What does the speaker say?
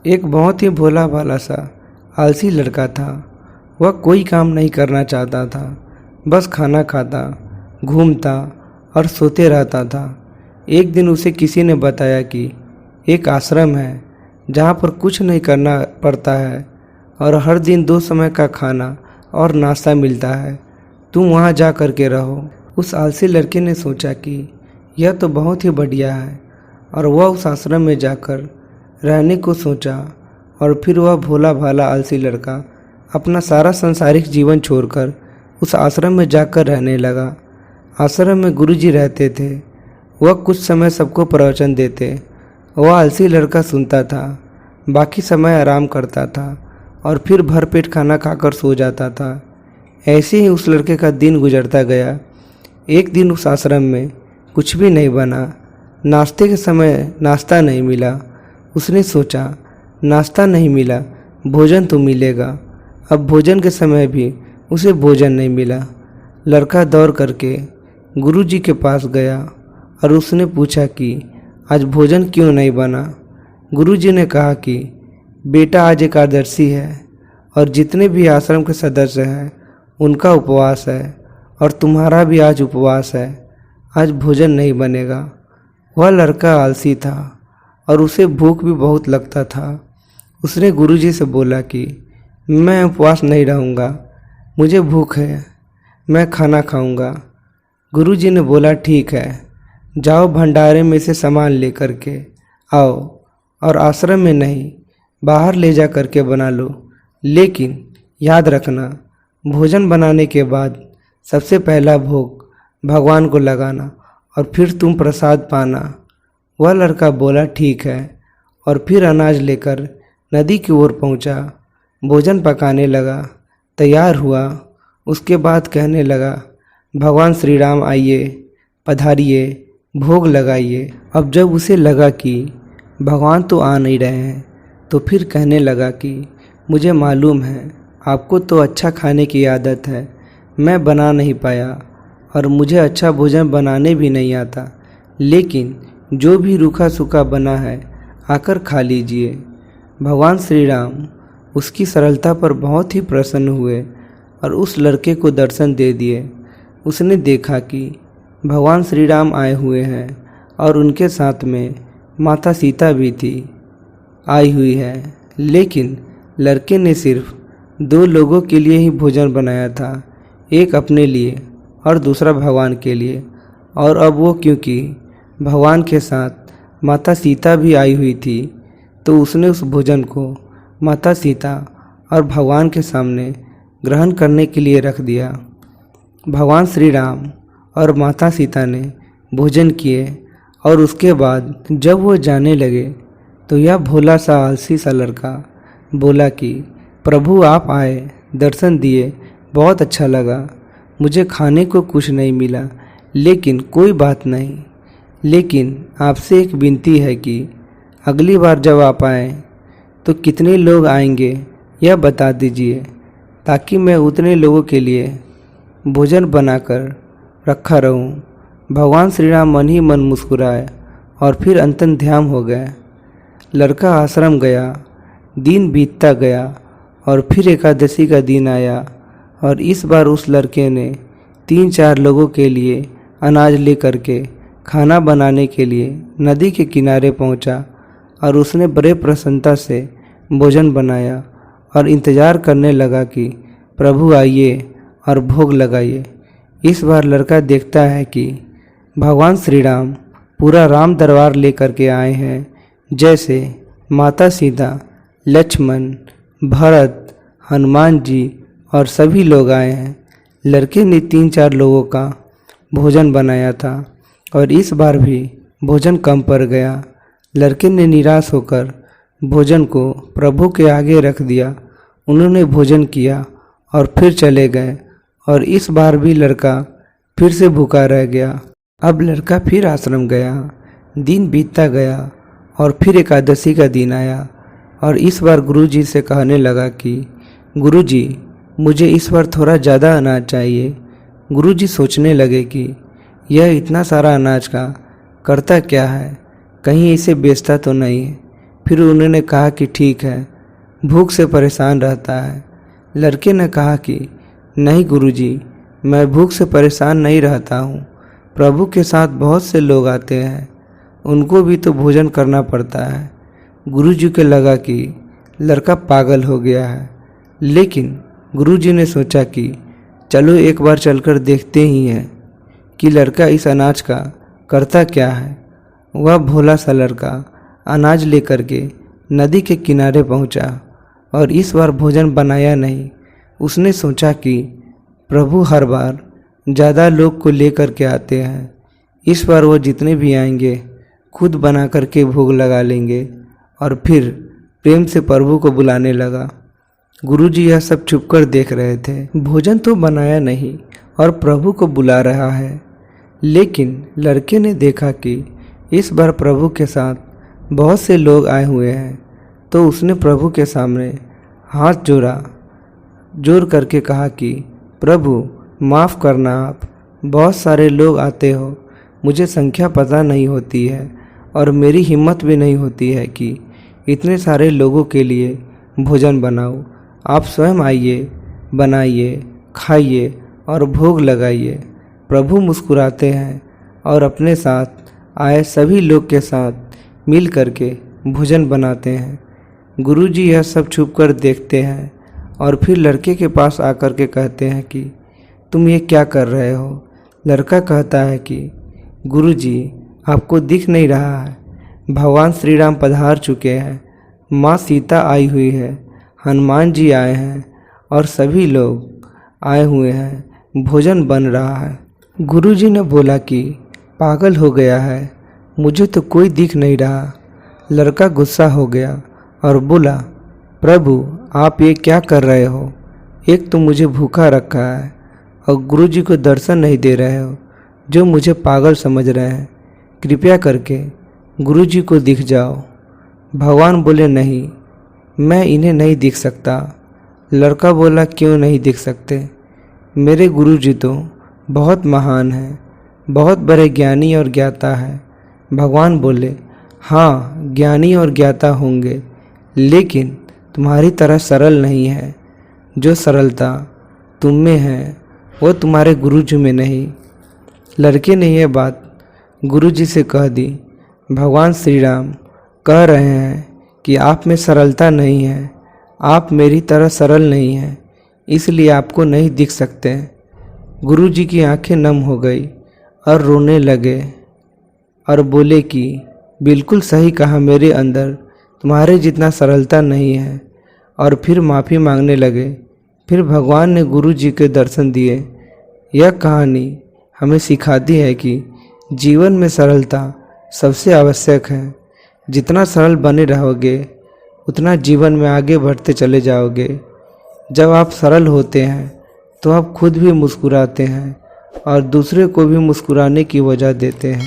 एक बहुत ही भोला भाला सा आलसी लड़का था। वह कोई काम नहीं करना चाहता था, बस खाना खाता, घूमता और सोते रहता था। एक दिन उसे किसी ने बताया कि एक आश्रम है जहाँ पर कुछ नहीं करना पड़ता है और हर दिन 2 समय का खाना और नाश्ता मिलता है। तुम वहाँ जा कर के रहो। उस आलसी लड़के ने सोचा कि यह तो बहुत ही बढ़िया है और वह उस आश्रम में जाकर रहने को सोचा। और फिर वह भोला भाला आलसी लड़का अपना सारा सांसारिक जीवन छोड़कर उस आश्रम में जाकर रहने लगा। आश्रम में गुरुजी रहते थे। वह कुछ समय सबको प्रवचन देते। वह आलसी लड़का सुनता था, बाकी समय आराम करता था और फिर भरपेट खाना खाकर सो जाता था। ऐसे ही उस लड़के का दिन गुजरता गया। एक दिन उस आश्रम में कुछ भी नहीं बना। नाश्ते के समय नाश्ता नहीं मिला। उसने सोचा, नाश्ता नहीं मिला, भोजन तो मिलेगा। अब भोजन के समय भी उसे भोजन नहीं मिला। लड़का दौड़ करके गुरुजी के पास गया और उसने पूछा कि आज भोजन क्यों नहीं बना। गुरुजी ने कहा कि बेटा, आज एकादशी है और जितने भी आश्रम के सदस्य हैं उनका उपवास है और तुम्हारा भी आज उपवास है। आज भोजन नहीं बनेगा। वह लड़का आलसी था और उसे भूख भी बहुत लगता था। उसने गुरुजी से बोला कि मैं उपवास नहीं रहूँगा, मुझे भूख है, मैं खाना खाऊंगा। गुरुजी ने बोला ठीक है, जाओ भंडारे में से सामान लेकर के आओ और आश्रम में नहीं, बाहर ले जा कर के बना लो। लेकिन याद रखना, भोजन बनाने के बाद सबसे पहला भोग भगवान को लगाना और फिर तुम प्रसाद पाना। वह लड़का बोला ठीक है और फिर अनाज लेकर नदी की ओर पहुंचा। भोजन पकाने लगा, तैयार हुआ। उसके बाद कहने लगा, भगवान श्री राम आइए, पधारिए, भोग लगाइए। अब जब उसे लगा कि भगवान तो आ नहीं रहे हैं तो फिर कहने लगा कि मुझे मालूम है आपको तो अच्छा खाने की आदत है, मैं बना नहीं पाया और मुझे अच्छा भोजन बनाने भी नहीं आता, लेकिन जो भी रूखा सूखा बना है आकर खा लीजिए। भगवान श्री राम उसकी सरलता पर बहुत ही प्रसन्न हुए और उस लड़के को दर्शन दे दिए। उसने देखा कि भगवान श्री राम आए हुए हैं और उनके साथ में माता सीता भी थी, आई हुई है। लेकिन लड़के ने सिर्फ 2 लोगों के लिए ही भोजन बनाया था, एक अपने लिए और दूसरा भगवान के लिए। और अब वो क्योंकि भगवान के साथ माता सीता भी आई हुई थी तो उसने उस भोजन को माता सीता और भगवान के सामने ग्रहण करने के लिए रख दिया। भगवान श्री राम और माता सीता ने भोजन किए और उसके बाद जब वो जाने लगे तो यह भोला सा आलसी सा लड़का बोला कि प्रभु आप आए, दर्शन दिए, बहुत अच्छा लगा। मुझे खाने को कुछ नहीं मिला, लेकिन कोई बात नहीं। लेकिन आपसे एक विनती है कि अगली बार जब आप आएँ तो कितने लोग आएंगे यह बता दीजिए, ताकि मैं उतने लोगों के लिए भोजन बनाकर रखा रहूं। भगवान श्री राम मन ही मन मुस्कुराए और फिर अंतन ध्यान हो गए। लड़का आश्रम गया, दिन बीतता गया और फिर एकादशी का दिन आया और इस बार उस लड़के ने 3-4 लोगों के लिए अनाज ले करके खाना बनाने के लिए नदी के किनारे पहुंचा और उसने बड़े प्रसन्नता से भोजन बनाया और इंतज़ार करने लगा कि प्रभु आइए और भोग लगाइए। इस बार लड़का देखता है कि भगवान श्री राम पूरा राम दरबार लेकर के आए हैं, जैसे माता सीता, लक्ष्मण, भरत, हनुमान जी और सभी लोग आए हैं। लड़के ने 3-4 लोगों का भोजन बनाया था और इस बार भी भोजन कम पड़ गया। लड़के ने निराश होकर भोजन को प्रभु के आगे रख दिया। उन्होंने भोजन किया और फिर चले गए और इस बार भी लड़का फिर से भूखा रह गया। अब लड़का फिर आश्रम गया। दिन बीतता गया और फिर एकादशी का दिन आया और इस बार गुरुजी से कहने लगा कि गुरुजी, मुझे इस बार थोड़ा ज़्यादा अनाज चाहिए। गुरुजी सोचने लगे कि यह इतना सारा अनाज का करता क्या है, कहीं इसे बेचता तो नहीं है। फिर उन्होंने कहा कि ठीक है, भूख से परेशान रहता है। लड़के ने कहा कि नहीं गुरुजी, मैं भूख से परेशान नहीं रहता हूँ। प्रभु के साथ बहुत से लोग आते हैं, उनको भी तो भोजन करना पड़ता है। गुरुजी को लगा कि लड़का पागल हो गया है, लेकिन गुरुजी ने सोचा कि चलो एक बार चलकर देखते ही हैं कि लड़का इस अनाज का करता क्या है। वह भोला सा लड़का अनाज लेकर के नदी के किनारे पहुंचा और इस बार भोजन बनाया नहीं। उसने सोचा कि प्रभु हर बार ज़्यादा लोग को लेकर के आते हैं, इस बार वो जितने भी आएंगे खुद बना करके भोग लगा लेंगे। और फिर प्रेम से प्रभु को बुलाने लगा। गुरुजी यह सब छुपकर देख रहे थे। भोजन तो बनाया नहीं और प्रभु को बुला रहा है, लेकिन लड़के ने देखा कि इस बार प्रभु के साथ बहुत से लोग आए हुए हैं, तो उसने प्रभु के सामने हाथ जोड़ करके कहा कि प्रभु माफ़ करना, आप बहुत सारे लोग आते हो, मुझे संख्या पता नहीं होती है और मेरी हिम्मत भी नहीं होती है कि इतने सारे लोगों के लिए भोजन बनाऊं। आप स्वयं आइए, बनाइए, खाइए और भोग लगाइए। प्रभु मुस्कुराते हैं और अपने साथ आए सभी लोग के साथ मिल करके भोजन बनाते हैं। गुरुजी यह सब छुपकर देखते हैं और फिर लड़के के पास आकर के कहते हैं कि तुम ये क्या कर रहे हो। लड़का कहता है कि गुरुजी, आपको दिख नहीं रहा है, भगवान श्री राम पधार चुके हैं, माँ सीता आई हुई है, हनुमान जी आए हैं और सभी लोग आए हुए हैं, भोजन बन रहा है। गुरुजी ने बोला कि पागल हो गया है, मुझे तो कोई दिख नहीं रहा। लड़का गुस्सा हो गया और बोला, प्रभु आप ये क्या कर रहे हो? एक तो मुझे भूखा रखा है और गुरुजी को दर्शन नहीं दे रहे हो, जो मुझे पागल समझ रहे हैं। कृपया करके गुरुजी को दिख जाओ। भगवान बोले, नहीं, मैं इन्हें नहीं दिख सकता। लड़का बोला, क्यों नहीं दिख सकते? मेरे गुरुजी तो बहुत महान हैं, बहुत बड़े ज्ञानी और ज्ञाता है। भगवान बोले, हाँ ज्ञानी और ज्ञाता होंगे, लेकिन तुम्हारी तरह सरल नहीं है। जो सरलता तुम में है वो तुम्हारे गुरुजी में नहीं। लड़के ने यह बात गुरुजी से कह दी। भगवान श्री राम कह रहे हैं कि आप में सरलता नहीं है, आप मेरी तरह सरल नहीं हैं, इसलिए आपको नहीं दिख सकते। गुरुजी की आंखें नम हो गई और रोने लगे और बोले कि बिल्कुल सही कहा, मेरे अंदर तुम्हारे जितना सरलता नहीं है। और फिर माफ़ी मांगने लगे। फिर भगवान ने गुरुजी के दर्शन दिए। यह कहानी हमें सिखाती है कि जीवन में सरलता सबसे आवश्यक है। जितना सरल बने रहोगे उतना जीवन में आगे बढ़ते चले जाओगे। जब आप सरल होते हैं तो आप खुद भी मुस्कुराते हैं और दूसरे को भी मुस्कुराने की वजह देते हैं।